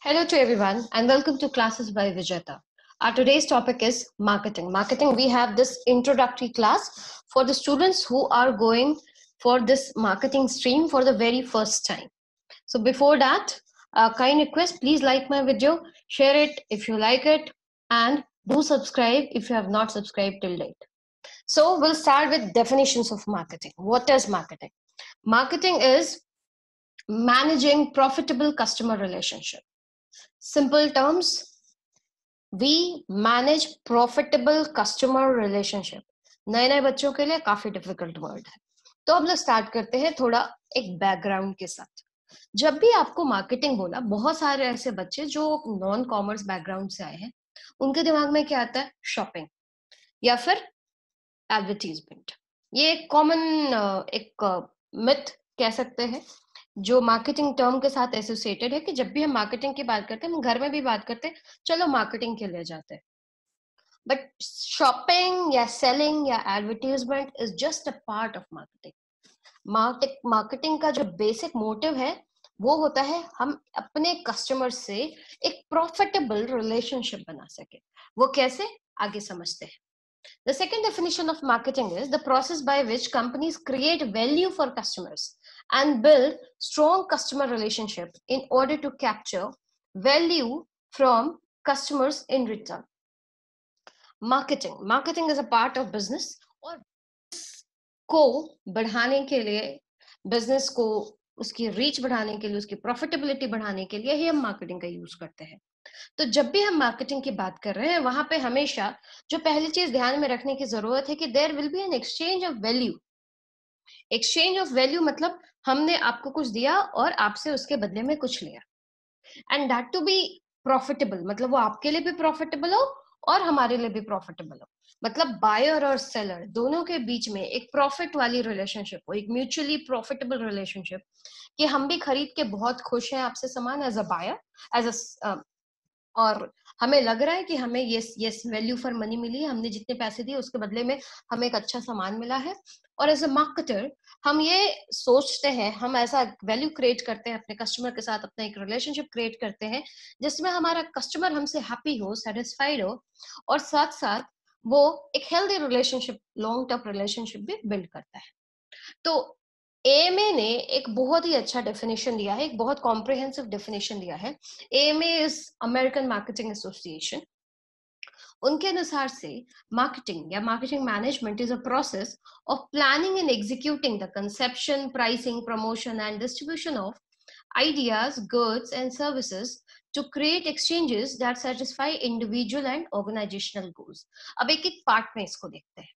Hello to everyone and welcome to Classes by Vijeta. Our today's topic is marketing. Marketing, we have this introductory class for the students who are going for this marketing stream for the very first time. So before that, a kind request, please like my video, share it if you like it, and do subscribe if you have not subscribed till date. So we'll start with definitions of marketing. What is marketing? Marketing is managing profitable customer relationship. Simple terms, we manage profitable customer relationship. नए नए बच्चों के लिए काफी difficult word है, तो हम लोग स्टार्ट करते हैं थोड़ा एक बैकग्राउंड के साथ. जब भी आपको मार्केटिंग बोला, बहुत सारे ऐसे बच्चे जो नॉन कॉमर्स बैकग्राउंड से आए हैं, उनके दिमाग में क्या आता है? शॉपिंग या फिर एडवर्टीजमेंट. ये एक कॉमन एक मिथ कह सकते हैं जो मार्केटिंग टर्म के साथ एसोसिएटेड है कि जब भी हम मार्केटिंग की बात करते हैं, हम घर में भी बात करते हैं, चलो मार्केटिंग के लिए जाते हैं. बट शॉपिंग या सेलिंग या advertisement is just a part of marketing. Marketing का जो बेसिक मोटिव है वो होता है हम अपने कस्टमर से एक प्रॉफिटेबल रिलेशनशिप बना सके. वो कैसे, आगे समझते हैं. The second definition of marketing is the process by which companies create value for customers and build strong customer relationship in order to capture value from customers in return. Marketing is a part of business और को बढ़ाने के लिए, business को उसकी reach बढ़ाने के लिए, उसकी प्रॉफिटेबिलिटी बढ़ाने के लिए ही हम मार्केटिंग का यूज करते हैं. तो जब भी हम मार्केटिंग की बात कर रहे हैं, वहां पे हमेशा जो पहली चीज ध्यान में रखने की जरूरत है कि there will be an exchange of value. Exchange of value मतलब हमने आपको कुछ दिया और आपसे उसके बदले में कुछ लिया, and that to be profitable. मतलब वो आपके लिए भी प्रॉफिटेबल हो और हमारे लिए भी प्रॉफिटेबल हो. मतलब बायर और सेलर दोनों के बीच में एक प्रॉफिट वाली रिलेशनशिप हो, एक म्यूचुअली प्रॉफिटेबल रिलेशनशिप, कि हम भी खरीद के बहुत खुश हैं आपसे सामान as a buyer, as a, और हमें लग रहा है कि हमें यस वैल्यू फॉर मनी मिली है, हमने जितने पैसे दिए उसके बदले में हमें एक अच्छा सामान मिला है. और एज अ मार्केटर हम ये सोचते हैं, हम ऐसा वैल्यू क्रिएट करते हैं अपने कस्टमर के साथ, अपना एक रिलेशनशिप क्रिएट करते हैं जिसमें हमारा कस्टमर हमसे हैप्पी हो, सेटिस्फाइड हो, और साथ साथ वो एक healthy relationship, long term relationship भी बिल्ड करता है. तो एएमए ने एक बहुत ही अच्छा डेफिनेशन दिया है, एक बहुत कॉम्प्रिहेंसिव डेफिनेशन दिया है. AMA is American marketing association. उनके अनुसार से मार्केटिंग या marketing management is a process of planning and executing the conception, pricing, promotion and distribution of ideas, goods and services to create exchanges that satisfy individual and organizational goals. अब एक एक part में इसको देखते हैं.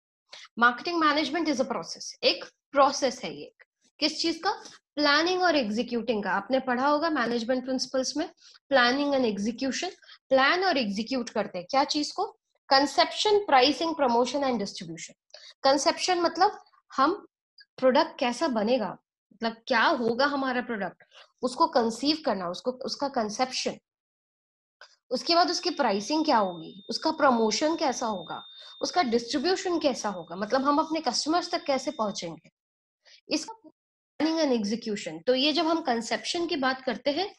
Marketing management is a process. एक process है ये. किस चीज का? प्लानिंग और एग्जीक्यूटिंग का. आपने पढ़ा होगा मैनेजमेंट प्रिंसिपल्स में, प्लानिंग एंड एग्जीक्यूशन. प्लान और एग्जीक्यूट करते हैं क्या चीज को? Conception, pricing, promotion and distribution. Conception मतलब हम प्रोडक्ट कैसा बनेगा, मतलब क्या होगा हमारा प्रोडक्ट, उसको कंसीव करना, उसको उसका कंसेप्शन. उसके बाद उसकी प्राइसिंग क्या होगी, उसका प्रमोशन कैसा होगा, उसका डिस्ट्रीब्यूशन कैसा होगा, मतलब हम अपने कस्टमर्स तक कैसे पहुंचेंगे, इसका प्लानिंग एंड एग्जीक्यूशन. तो ये जब हम कंसेप्शन की बात करते हैं,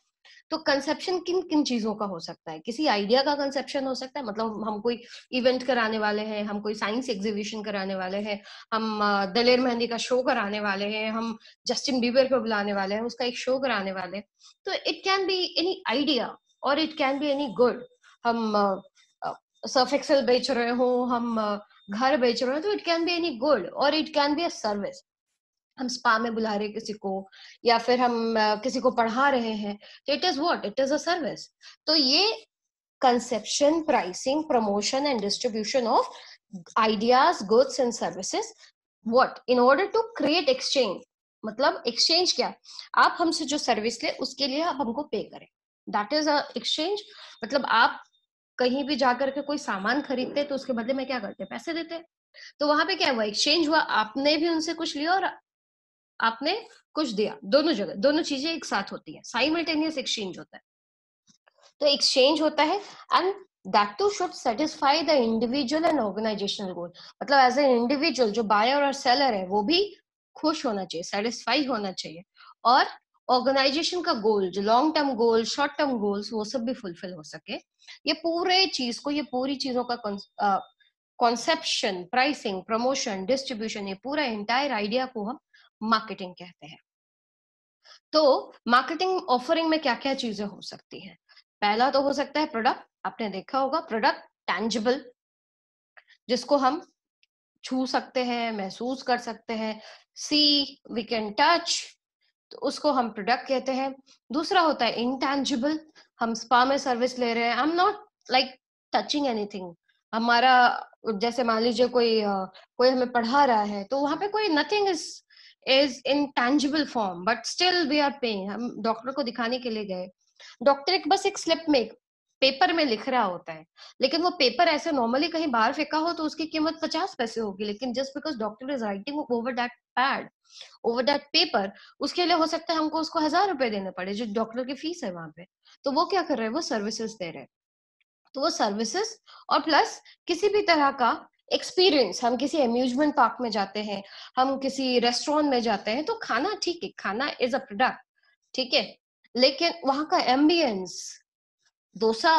तो कंसेप्शन किन किन चीजों का हो सकता है? किसी आइडिया का कंसेप्शन हो सकता है, मतलब हम कोई इवेंट कराने वाले हैं, हम कोई साइंस एग्जीबिशन कराने वाले हैं, हम दलेर मेहंदी का शो कराने वाले हैं, हम जस्टिन बीबर को बुलाने वाले हैं, उसका एक शो कराने वाले हैं. तो it can be any idea और it can be any good. हम सर्फ एक्सेल बेच रहे हो, हम घर बेच रहे हो, तो it can be any good और it can be a service. हम स्पा में बुला रहे किसी को, या फिर हम किसी को पढ़ा रहे हैं, तो it is what, it is a service. तो ये conception, pricing, promotion and distribution of ideas, goods and services, what, in order to create exchange. मतलब एक्सचेंज क्या? आप हमसे जो सर्विस ले उसके लिए आप हमको पे करें, दैट इज अ एक्सचेंज. मतलब आप कहीं भी जाकर के कोई सामान खरीदते तो उसके बदले में क्या करते? पैसे देते. तो वहां पे क्या हुआ? एक्सचेंज हुआ. आपने भी उनसे कुछ लिया और आपने कुछ दिया. दोनों जगह दोनों चीजें एक साथ होती है, साइमल्टेनियस एक्सचेंज होता है. तो एक्सचेंज होता है and that too should satisfy the individual and organisational goal. मतलब एज एन इंडिविजुअल जो बायर और सेलर है वो भी खुश होना चाहिए, सेटिस्फाई होना चाहिए, और ऑर्गेनाइजेशन का गोल, जो long term goal, short term goals, वो सब भी फुलफिल हो सके। ये पूरे चीज को, ये पूरी चीजों का कॉन्सेप्शन, प्राइसिंग, प्रमोशन, डिस्ट्रीब्यूशन, ये पूरा एंटायर आइडिया को हम मार्केटिंग कहते हैं। तो मार्केटिंग ऑफरिंग में क्या क्या चीजें हो सकती हैं? पहला तो हो सकता है प्रोडक्ट। आपने देखा होगा प्रोडक्ट टैंजिबल, जिसको हम छू सकते हैं, महसूस कर सकते हैं, सी, वी कैन टच, तो उसको हम प्रोडक्ट कहते हैं। दूसरा होता है इंटैंजिबल, हम स्पा में सर्विस ले रहे हैं, I am not like touching anything. हमारा, जैसे मान लीजिए कोई हमें पढ़ा रहा है, तो वहां पे कोई nothing is in tangible form, but still we are paying. हम डॉक्टर को दिखाने के लिए गए, डॉक्टर एक बस एक स्लिप में, एक पेपर में लिख रहा होता है, लेकिन वो पेपर ऐसे नॉर्मली कहीं बाहर फेंका हो तो उसकी कीमत 50 पैसे होगी, लेकिन just because doctor is writing over that pad, over that paper, उसके लिए हो सकता है हमको उसको 1000 रुपए देने पड़े, जो डॉक्टर की फीस है वहां पे। तो वो क्या कर रहे हैं, वो सर्विसेज दे रहे हैं। तो वो सर्विसेज और प्लस किसी भी तरह का एक्सपीरियंस, हम किसी अम्यूजमेंट पार्क में जाते हैं, हम किसी रेस्टोरेंट में जाते हैं, तो खाना ठीक है, खाना इज अ प्रोडक्ट, ठीक है, लेकिन वहां का एम्बियंस, डोसा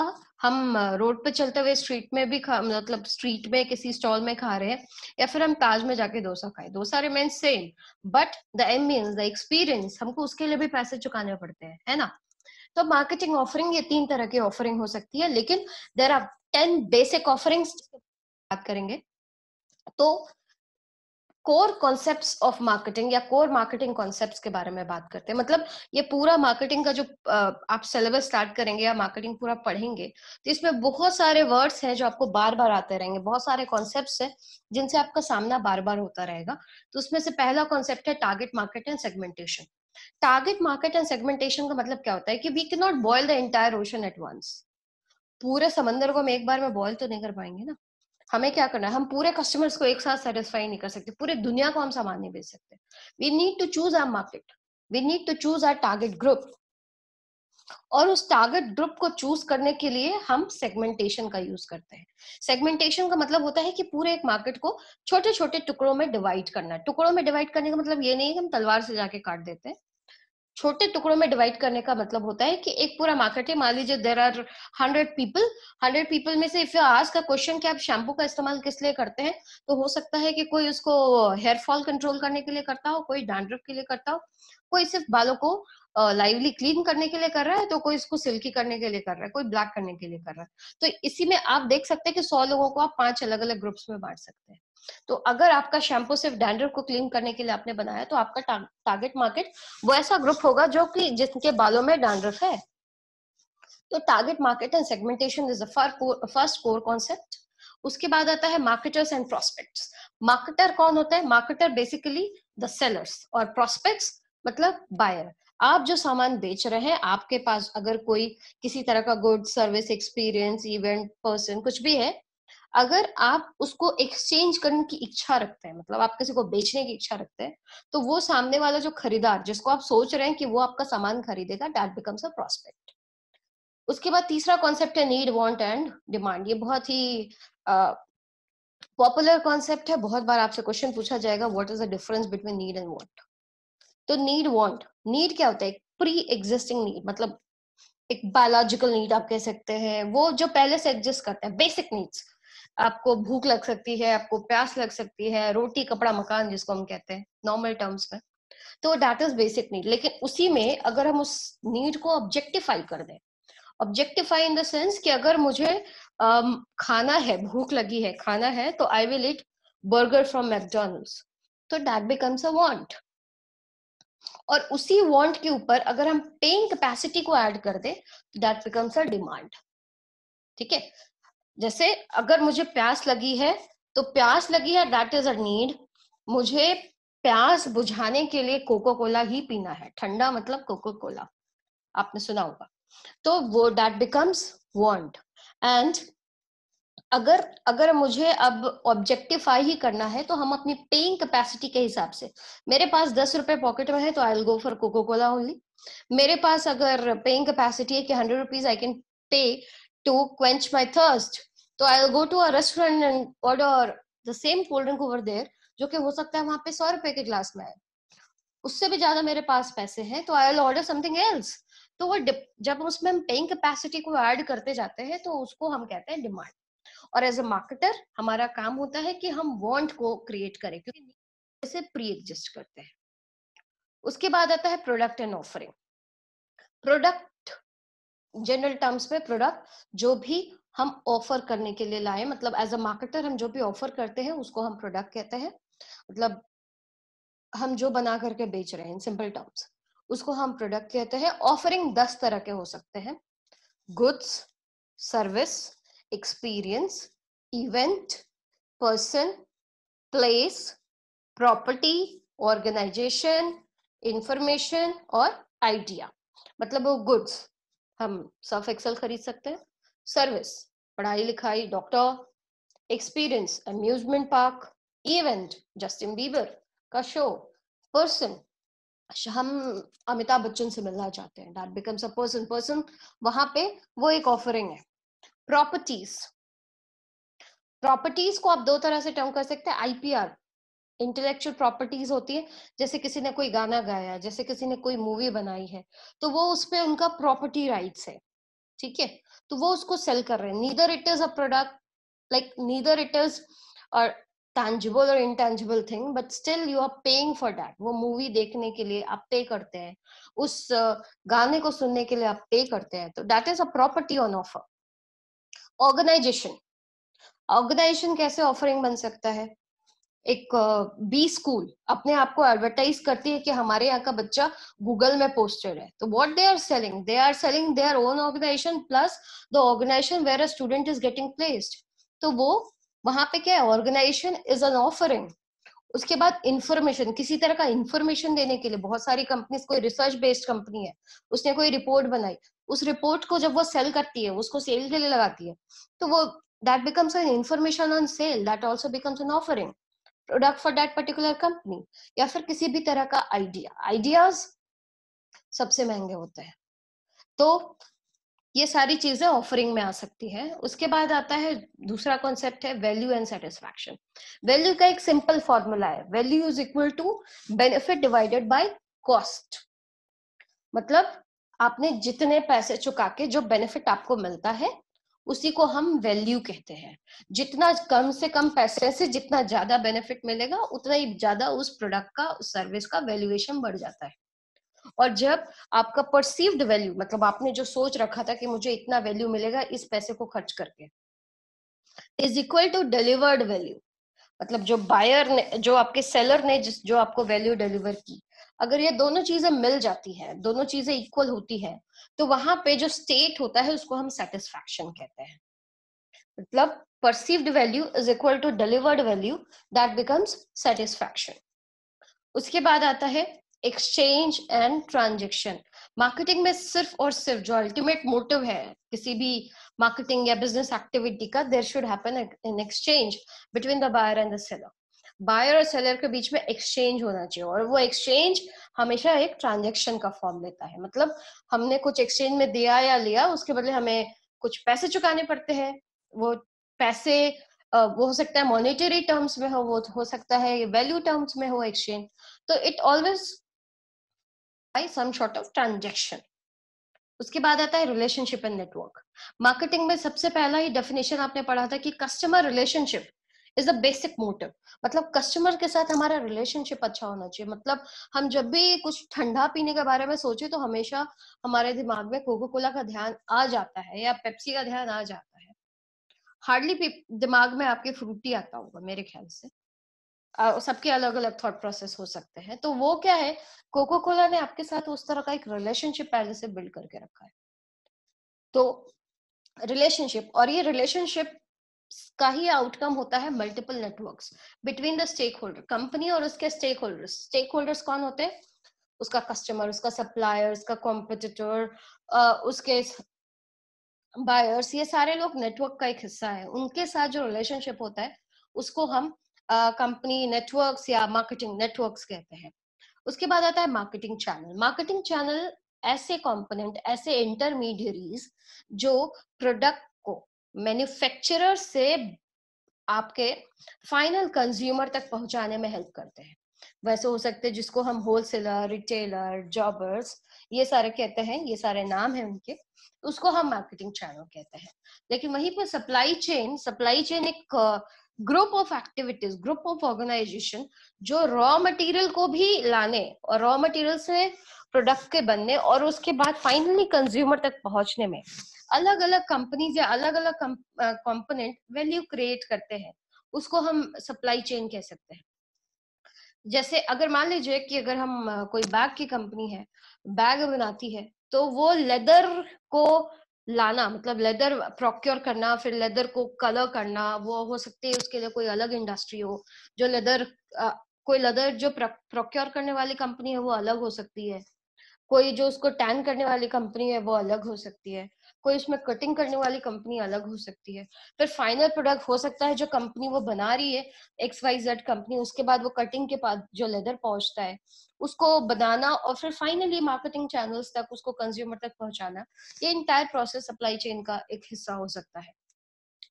हम रोड पे चलते हुए स्ट्रीट में भी मतलब स्ट्रीट में किसी स्टॉल में खा रहे हैं, या फिर हम ताज में जाके डोसा खाए, dosa remain same, but the ambience, the experience, हमको उसके लिए भी पैसे चुकाने पड़ते हैं, है ना। तो मार्केटिंग ऑफरिंग, ये 3 तरह की ऑफरिंग हो सकती है, लेकिन देर आर 10 बेसिक ऑफरिंग्स बात करेंगे। तो कोर कॉन्सेप्ट्स ऑफ मार्केटिंग या कोर मार्केटिंग कॉन्सेप्ट्स के बारे में बात करते हैं। मतलब ये पूरा मार्केटिंग का जो आप सिलेबस स्टार्ट करेंगे या मार्केटिंग पूरा पढ़ेंगे, तो इसमें बहुत सारे वर्ड्स हैं जो आपको बार बार आते रहेंगे, बहुत सारे कॉन्सेप्ट्स हैं जिनसे आपका सामना बार बार होता रहेगा। तो उसमें से पहला कॉन्सेप्ट है target market and segmentation. Target market and segmentation का मतलब क्या होता है कि we cannot boil the entire ocean at once. पूरे समंदर को हम एक बार में बॉयल तो नहीं कर पाएंगे ना। हमें क्या करना है, हम पूरे कस्टमर्स को एक साथ सेटिस्फाई नहीं कर सकते, पूरे दुनिया को हम सामान नहीं बेच सकते। We need to choose our market, we need to choose our target group, और उस टारगेट ग्रुप को चूज करने के लिए हम सेगमेंटेशन का यूज करते हैं। सेगमेंटेशन का मतलब होता है कि पूरे एक मार्केट को छोटे छोटे टुकड़ों में डिवाइड करना। टुकड़ों में डिवाइड करने का मतलब ये नहीं है कि हम तलवार से जाके काट देते हैं। छोटे टुकड़ों में डिवाइड करने का मतलब होता है कि एक पूरा मार्केट है, मान लीजिए देर आर 100 पीपल, 100 पीपल में से इफ यू आस्क का क्वेश्चन कि आप शैम्पू का इस्तेमाल किस लिए करते हैं, तो हो सकता है कि कोई उसको हेयर फॉल कंट्रोल करने के लिए करता हो, कोई डैंड्रफ के लिए करता हो, कोई सिर्फ बालों को लाइवली क्लीन करने के लिए कर रहा है, तो कोई इसको सिल्की करने के लिए कर रहा है, कोई ब्लैक करने के लिए कर रहा है। तो इसी में आप देख सकते हैं कि 100 लोगों को आप 5 अलग अलग ग्रुप्स में बांट सकते हैं। तो अगर आपका शैम्पू सिर्फ डैंड्रफ को क्लीन करने के लिए आपने बनाया, तो आपका टारगेट मार्केट वो ऐसा ग्रुप होगा जो कि जिनके बालों में डैंड्रफ है। तो target market and segmentation is the first core concept. उसके बाद आता है मार्केटर्स एंड प्रोस्पेक्ट्स। मार्केटर कौन होता है? मार्केटर बेसिकली द सेलर्स, और प्रोस्पेक्ट्स मतलब बायर। आप जो सामान बेच रहे हैं, आपके पास अगर कोई किसी तरह का good, service, experience, event, person, कुछ भी है, अगर आप उसको एक्सचेंज करने की इच्छा रखते हैं, मतलब आप किसी को बेचने की इच्छा रखते हैं, तो वो सामने वाला जो खरीदार, जिसको आप सोच रहे हैं कि वो आपका सामान खरीदेगा, दैट बिकम्स अ प्रोस्पेक्ट। उसके बाद तीसरा कॉन्सेप्ट है नीड, वांट एंड डिमांड। ये बहुत ही पॉपुलर कॉन्सेप्ट है, बहुत बार आपसे क्वेश्चन पूछा जाएगा, what is the difference between need and want. तो नीड, वांट, नीड क्या होता है? प्री एग्जिस्टिंग नीड, मतलब एक बायोलॉजिकल नीड आप कह सकते हैं, वो जो पहले से एग्जिस्ट करता है, बेसिक नीड्स। आपको भूख लग सकती है, आपको प्यास लग सकती है, रोटी, कपड़ा, मकान, जिसको हम कहते हैं नॉर्मल टर्म्स में, तो दैट इज बेसिक नीड। लेकिन उसी में अगर हम उस नीड को ऑब्जेक्टिफाई कर दें, ऑब्जेक्टिफाई इन द सेंस कि अगर मुझे खाना है, भूख लगी है, खाना है, तो I will eat burger from McDonald's, तो दैट बिकम्स अ वांट। और उसी वांट के ऊपर अगर हम पेइंग कैपेसिटी को ऐड कर दे, दैट बिकम्स अ डिमांड। ठीक है, जैसे अगर मुझे प्यास लगी है, तो प्यास लगी है, दैट इज अ नीड। मुझे प्यास बुझाने के लिए कोको कोला ही पीना है, ठंडा मतलब कोको कोला, आपने सुना होगा। तो वो दैट बिकम्स वांट। एंड अगर अगर मुझे अब ऑब्जेक्टिफाई ही करना है, तो हम अपनी पेइंग कैपेसिटी के हिसाब से, मेरे पास 10 रुपए पॉकेट में है, तो I will go for Coca Cola only. मेरे पास अगर पेइंग कैपेसिटी है कि 100 rupees I can pay to quench my thirst, तो I will go to a restaurant and order the same cold drink over there, जो कि हो सकता है वहां पे 100 रुपए के ग्लास में है। उससे भी ज्यादा मेरे पास पैसे हैं, तो I will order something else. तो वो जब उसमें हम पेइंग कैपेसिटी को ऐड करते जाते हैं तो उसको हम कहते हैं डिमांड। और एज अ मार्केटर हमारा काम होता है कि हम वांट को क्रिएट करें, क्योंकि इसे प्री एग्जिस्ट करते हैं। उसके बाद आता है product and offering. Product general terms में प्रोडक्ट जो भी हम ऑफर करने के लिए लाए, मतलब एज अ मार्केटर हम जो भी ऑफर करते हैं उसको हम प्रोडक्ट कहते हैं। मतलब हम जो बना करके बेच रहे हैं इन सिंपल टर्म्स, उसको हम प्रोडक्ट कहते हैं। ऑफरिंग 10 तरह के हो सकते हैं: goods, service, experience, event, person, place, property, organisation, information और आइडिया। मतलब वो गुड्स हम सर्फ एक्सेल खरीद सकते हैं, सर्विस पढ़ाई लिखाई doctor, experience amusement park, event Justin Bieber का शो, पर्सन हम अमिताभ बच्चन से मिलना चाहते हैं, that becomes a person. Person वहां पे वो एक ऑफरिंग है। प्रॉपर्टीज, प्रॉपर्टीज को आप दो तरह से टर्म कर सकते हैं। आईपीआर इंटेलेक्चुअल प्रॉपर्टीज होती है, जैसे किसी ने कोई गाना गाया, जैसे किसी ने कोई मूवी बनाई है, तो वो उस पे उनका प्रॉपर्टी राइट्स है, ठीक है, तो वो उसको सेल कर रहे हैं। Neither it is a product, like neither it is a tangible or intangible thing, but still you are paying for that। वो मूवी देखने के लिए आप पे करते हैं, उस गाने को सुनने के लिए आप पे करते हैं, तो that is a property on offer। Organisation, organisation कैसे ऑफरिंग बन सकता है? एक बी स्कूल अपने आप को एडवर्टाइज करती है कि हमारे यहाँ का बच्चा गूगल में पोस्टेड है, तो what they are selling their own organisation plus the organisation where a student is getting placed. तो वो वहां पे क्या है, ऑर्गेनाइजेशन इज एन ऑफरिंग। उसके बाद इंफॉर्मेशन, किसी तरह का इंफॉर्मेशन देने के लिए बहुत सारी कंपनीज, कोई रिसर्च बेस्ड कंपनी है, उसने कोई रिपोर्ट बनाई, उस रिपोर्ट को जब वो सेल करती है, उसको सेल के लिए लगाती है, तो वो that becomes an information on sale, that also becomes an offering product for that particular company. या फिर किसी भी तरह का आइडिया, आइडियाज सबसे महंगे होते हैं। तो ये सारी चीजें ऑफरिंग में आ सकती है। उसके बाद आता है दूसरा कॉन्सेप्ट है वैल्यू एंड सेटिस्फैक्शन। वैल्यू का एक सिंपल फॉर्मूला है, value is equal to benefit divided by cost. मतलब आपने जितने पैसे चुका के जो बेनिफिट आपको मिलता है उसी को हम वैल्यू कहते हैं। जितना कम से कम पैसे से जितना ज्यादा बेनिफिट मिलेगा उतना ही ज्यादा उस प्रोडक्ट का, उस सर्विस का वैल्यूएशन बढ़ जाता है। और जब आपका परसीव्ड वैल्यू, मतलब आपने जो सोच रखा था कि मुझे इतना वैल्यू मिलेगा इस पैसे को खर्च करके, is equal to delivered value, मतलब जो बायर ने, जो आपके सेलर ने जो आपको वैल्यू डिलीवर की, अगर ये दोनों चीजें मिल जाती हैं, दोनों चीजें इक्वल होती हैं, तो वहां पे जो स्टेट होता है उसको हम सेटिस्फैक्शन कहते हैं। मतलब perceived value is equal to delivered value, that becomes satisfaction. उसके बाद आता है एक्सचेंज एंड ट्रांजेक्शन। मार्केटिंग में सिर्फ और सिर्फ जो अल्टीमेट मोटिव है किसी भी मार्केटिंग या बिजनेस एक्टिविटी का, there should happen an exchange between the buyer and the seller. Buyer और सेलर के बीच में एक्सचेंज होना चाहिए, और वो एक्सचेंज हमेशा एक ट्रांजेक्शन का फॉर्म लेता है। मतलब हमने कुछ एक्सचेंज में दिया या लिया, उसके बदले हमें कुछ पैसे चुकाने पड़ते हैं। वो पैसे वो हो सकता है मॉनेटरी टर्म्स में हो, वो हो सकता है वैल्यू टर्म्स में हो एक्सचेंज, तो it always by some sort of transaction. उसके बाद आता है रिलेशनशिप एंड नेटवर्क। मार्केटिंग में सबसे पहला ही डेफिनेशन आपने पढ़ा था कि customer relationship is the basic motive. मतलब कस्टमर के साथ हमारा रिलेशनशिप अच्छा होना चाहिए। मतलब हम जब भी कुछ ठंडा पीने के बारे में सोचे तो हमेशा हमारे दिमाग में कोको कोला का ध्यान आ जाता है या पेप्सी का ध्यान आ जाता है। हार्डली दिमाग में आपके फ्रूटी आता होगा मेरे ख्याल से। सबके अलग अलग थॉट प्रोसेस हो सकते हैं, तो वो क्या है, कोको कोला ने आपके साथ उस तरह का एक रिलेशनशिप पहले से बिल्ड करके रखा है। तो रिलेशनशिप, और ये रिलेशनशिप का ही आउटकम होता है multiple networks between the stakeholder. Company और उसके स्टेक होल्डर्स, स्टेक होल्डर्स कौन होते हैं? उसका कस्टमर, उसका सप्लायर, उसका कॉम्पिटिटर, उसके बायर्स, ये सारे लोग नेटवर्क का एक हिस्सा है। उनके साथ जो रिलेशनशिप होता है उसको हम कंपनी नेटवर्क्स या मार्केटिंग नेटवर्क्स कहते हैं। उसके बाद आता है मार्केटिंग चैनल। मार्केटिंग चैनल ऐसे कंपोनेंट, ऐसे इंटरमीडियरीज जो प्रोडक्ट को मैन्युफैक्चरर से आपके फाइनल कंज्यूमर तक पहुंचाने में हेल्प करते हैं। वैसे हो सकते हैं जिसको हम होलसेलर, रिटेलर, जॉबर्स ये सारे कहते हैं, ये सारे नाम हैं उनके, उसको हम मार्केटिंग चैनल कहते हैं। लेकिन वहीं पर सप्लाई चेन एक group of activities, group of organisation जो रॉ मटेरियल को भी लाने और रॉ मटेरियल से प्रोडक्ट के बनने और उसके बाद फाइनली कंज्यूमर तक पहुंचने में अलग अलग कंपनीज या अलग अलग कंपोनेंट वैल्यू क्रिएट करते हैं, उसको हम सप्लाई चेन कह सकते हैं। जैसे अगर मान लीजिए कि अगर हम कोई बैग की कंपनी है, बैग बनाती है, तो वो लेदर को लाना, मतलब लेदर प्रोक्योर करना, फिर लेदर को कलर करना, वो हो सकती है उसके लिए कोई अलग इंडस्ट्री हो जो लेदर, कोई लेदर जो प्रोक्योर करने वाली कंपनी है वो अलग हो सकती है, कोई जो उसको टैन करने वाली कंपनी है वो अलग हो सकती है, कोई उसमें कटिंग करने वाली कंपनी अलग हो सकती है, फिर फाइनल प्रोडक्ट हो सकता है जो कंपनी वो बना रही है XYZ कंपनी, उसके बाद वो कटिंग के बाद जो लेदर पहुंचता है उसको बनाना और फिर फाइनली मार्केटिंग चैनल्स तक उसको कंज्यूमर तक पहुंचाना, ये इंटायर प्रोसेस सप्लाई चेन का एक हिस्सा हो सकता है।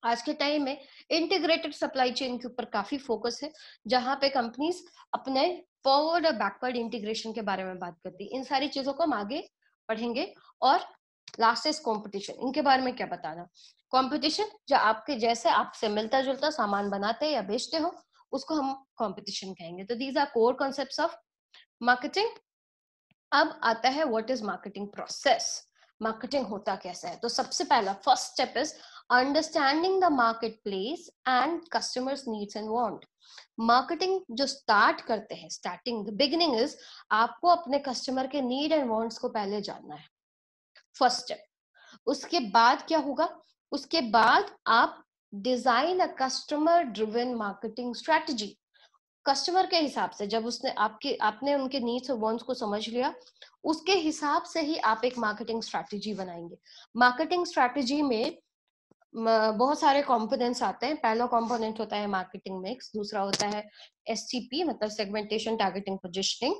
आज के टाइम में इंटीग्रेटेड सप्लाई चेन के ऊपर काफी फोकस है, जहां पे कंपनीज अपने फॉरवर्ड और बैकवर्ड इंटीग्रेशन के बारे में बात करती है। इन सारी चीजों को हम आगे पढ़ेंगे। और लास्ट इज कंपटीशन, इनके बारे में क्या बताना। कंपटीशन जो आपके जैसे आपसे मिलता जुलता सामान बनाते या बेचते हो उसको हम कंपटीशन कहेंगे। तो these are core concepts of marketing. अब आता है what is marketing process, marketing होता कैसा है। तो सबसे पहला first step is understanding the market place and customers needs and want. Marketing जो स्टार्ट करते हैं, स्टार्टिंग द बिगिनिंग इज आपको अपने कस्टमर के नीड एंड वांट्स को पहले जानना है, फर्स्ट स्टेप। उसके बाद क्या होगा, उसके बाद आप design a customer driven marketing strategy. Customer के हिसाब से, जब उसने आपने उनके नीड्स और वांट्स को समझ लिया, उसके हिसाब से ही आप एक मार्केटिंग स्ट्रैटेजी बनाएंगे। मार्केटिंग स्ट्रैटेजी में बहुत सारे कंपोनेंट्स आते हैं। पहला कंपोनेंट होता है मार्केटिंग मिक्स, दूसरा होता है STP मतलब सेगमेंटेशन, टारगेटिंग, पोजिशनिंग,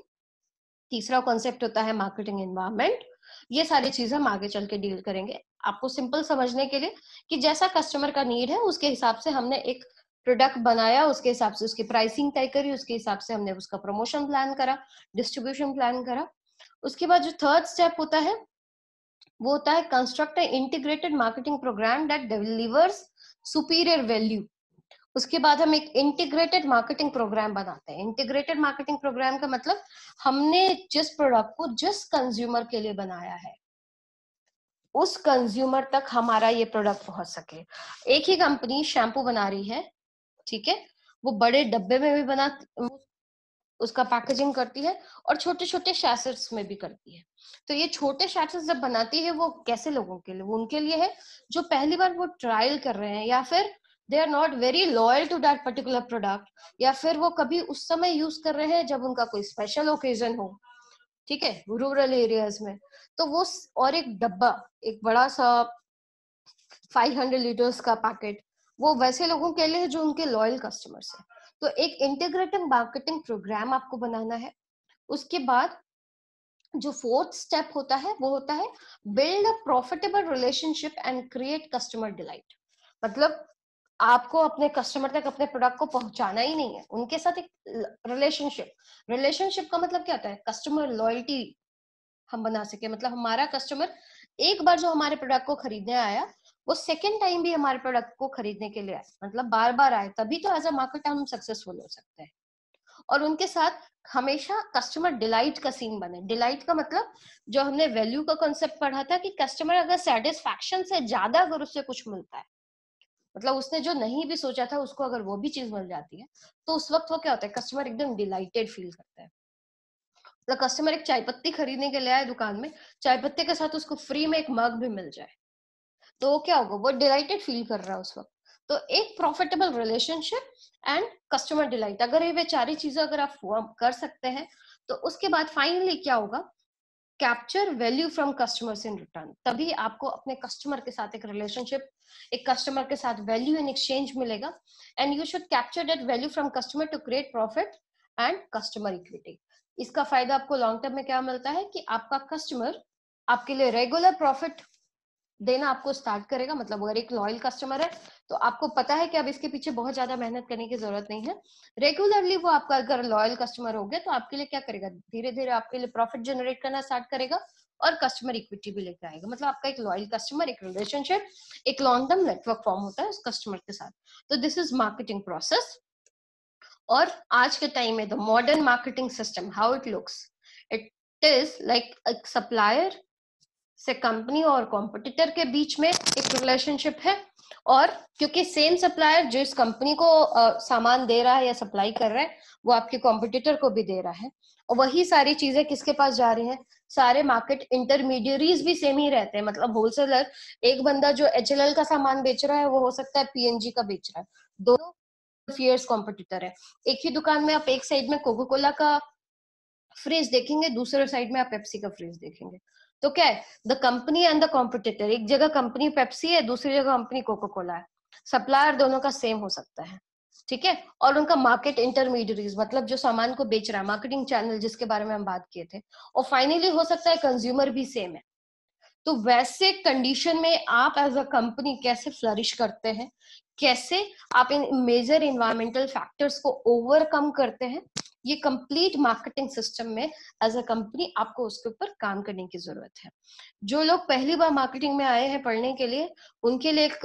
तीसरा कॉन्सेप्ट होता है मार्केटिंग एनवायरनमेंट। ये सारी चीजें हम आगे चल के डील करेंगे, आपको सिंपल समझने के लिए कि जैसा कस्टमर का नीड है उसके हिसाब से हमने एक प्रोडक्ट बनाया, उसके हिसाब से उसकी प्राइसिंग तय करी, उसके हिसाब से हमने उसका प्रमोशन प्लान करा, डिस्ट्रीब्यूशन प्लान करा। उसके बाद जो थर्ड स्टेप होता है वो होता है construct integrated marketing programme that delivers superior value. उसके बाद हम एक इंटीग्रेटेड मार्केटिंग प्रोग्राम बनाते हैं। इंटीग्रेटेड मार्केटिंग प्रोग्राम का मतलब हमने जिस प्रोडक्ट को जिस कंज्यूमर के लिए बनाया है उस कंज्यूमर तक हमारा ये प्रोडक्ट पहुंच सके। एक ही कंपनी शैम्पू बना रही है, ठीक है, वो बड़े डब्बे में भी बना, उसका पैकेजिंग करती है और छोटे छोटे शैसेट्स में भी करती है। तो ये छोटे शैसेट्स जब बनाती है वो कैसे लोगों के लिए, वो उनके लिए है जो पहली बार वो ट्रायल कर रहे हैं, या फिर they are not very loyal to that particular product, या फिर वो कभी उस समय यूज कर रहे हैं जब उनका कोई स्पेशल ओकेजन हो, ठीक है, रूरल एरियाज में। तो वो और एक डब्बा, एक बड़ा सा 500 लीटर्स का पैकेट, वो वैसे लोगों के लिए है जो उनके लॉयल कस्टमर्स हैं। तो एक इंटीग्रेटेड मार्केटिंग प्रोग्राम आपको बनाना है। उसके बाद जो फोर्थ स्टेप होता है वो होता है build a profitable relationship and create customer delight. मतलब आपको अपने कस्टमर तक अपने प्रोडक्ट को पहुंचाना ही नहीं है, उनके साथ एक रिलेशनशिप। रिलेशनशिप का मतलब क्या होता है, कस्टमर लॉयल्टी हम बना सके, मतलब हमारा कस्टमर एक बार जो हमारे प्रोडक्ट को खरीदने आया वो सेकेंड टाइम भी हमारे प्रोडक्ट को खरीदने के लिए आए, मतलब बार बार आए, तभी तो एज अ मार्केटर हम सक्सेसफुल हो सकते हैं। और उनके साथ हमेशा कस्टमर डिलाइट का सीन बने। डिलाइट का मतलब जो हमने वैल्यू का कॉन्सेप्ट पढ़ा था कि कस्टमर अगर सेटिस्फैक्शन से ज्यादा अगर उससे कुछ मिलता है, मतलब उसने जो नहीं भी सोचा था उसको अगर वो भी चीज मिल जाती है, तो उस वक्त वो क्या होता है, कस्टमर एकदम डिलाइटेड फील करता है। मतलब कस्टमर एक चाय पत्ती खरीदने के लिए आए दुकान में, चाय पत्ती के साथ उसको फ्री में एक मग भी मिल जाए, तो क्या होगा, वो डिलाइटेड फील कर रहा है उस वक्त। तो एक profitable relationship and customer delight, अगर ये वे चार चीजें अगर आप कर सकते हैं, तो उसके बाद फाइनली क्या होगा, capture value from customers in return. तभी आपको अपने कस्टमर के साथ एक रिलेशनशिप, एक कस्टमर के साथ वैल्यू इन एक्सचेंज मिलेगा, and you should capture that value from customer to create profit and customer equity. इसका फायदा आपको लॉन्ग टर्म में क्या मिलता है कि आपका कस्टमर आपके लिए रेगुलर प्रॉफिट देना आपको स्टार्ट करेगा। मतलब अगर एक लॉयल कस्टमर है तो आपको पता है कि अब इसके पीछे बहुत ज्यादा मेहनत करने की जरूरत नहीं है। रेगुलरली वो आपका अगर लॉयल कस्टमर हो गया तो आपके लिए क्या करेगा, धीरे धीरे आपके लिए प्रॉफिट जनरेट करना स्टार्ट करेगा और कस्टमर इक्विटी भी लेकर आएगा। मतलब आपका एक लॉयल कस्टमर, एक रिलेशनशिप, एक लॉन्ग टर्म नेटवर्क फॉर्म होता है उस कस्टमर के साथ। तो दिस इज मार्केटिंग प्रोसेस। और आज के टाइम में the modern marketing system how it looks, it is like एक सप्लायर से कंपनी और कॉम्पिटिटर के बीच में एक रिलेशनशिप है। और क्योंकि सेम सप्लायर जो इस कंपनी को सामान दे रहा है या सप्लाई कर रहा है वो आपके कॉम्पिटिटर को भी दे रहा है, और वही सारी चीजें किसके पास जा रही हैं, सारे मार्केट इंटरमीडियरीज भी सेम ही रहते हैं। मतलब होलसेलर, एक बंदा जो HLL का सामान बेच रहा है वो हो सकता है PNG का बेच रहा है, दोनों फियर्स कॉम्पिटिटर है। एक ही दुकान में आप एक साइड में कोको कोला का फ्रिज देखेंगे, दूसरे साइड में आप पेप्सी का फ्रिज देखेंगे। तो क्या है, the company and the competitor, एक जगह कंपनी पेप्सी है, दूसरी जगह कंपनी कोको कोला है। सप्लायर दोनों का सेम हो सकता है, ठीक है। और उनका मार्केट इंटरमीडियरीज, मतलब जो सामान को बेच रहा है, मार्केटिंग चैनल जिसके बारे में हम बात किए थे, और फाइनली हो सकता है कंज्यूमर भी सेम है। तो वैसे कंडीशन में आप एज अ कंपनी कैसे फ्लरिश करते हैं, कैसे आप इन मेजर इन्वायरमेंटल फैक्टर्स को ओवरकम करते हैं, ये कंप्लीट मार्केटिंग सिस्टम में एज अ कंपनी आपको उसके ऊपर काम करने की जरूरत है। जो लोग पहली बार मार्केटिंग में आए हैं पढ़ने के लिए, उनके लिए एक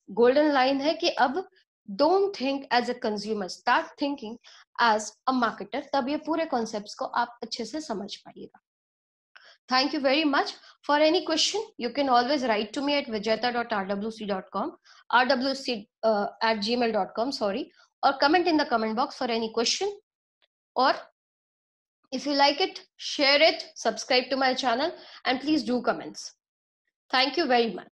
गोल्डन लाइन है कि अब don't think as a consumer, start thinking as a marketer, तब ये पूरे कॉन्सेप्ट्स को आप अच्छे से समझ पाइएगा। Thank you very much. For any question, you can always write to me at vijayata.rwc.com, rwc at gmail.com, sorry, or comment in the comment box for any question. Or if you like it, share it, subscribe to my channel, and please do comments. Thank you very much.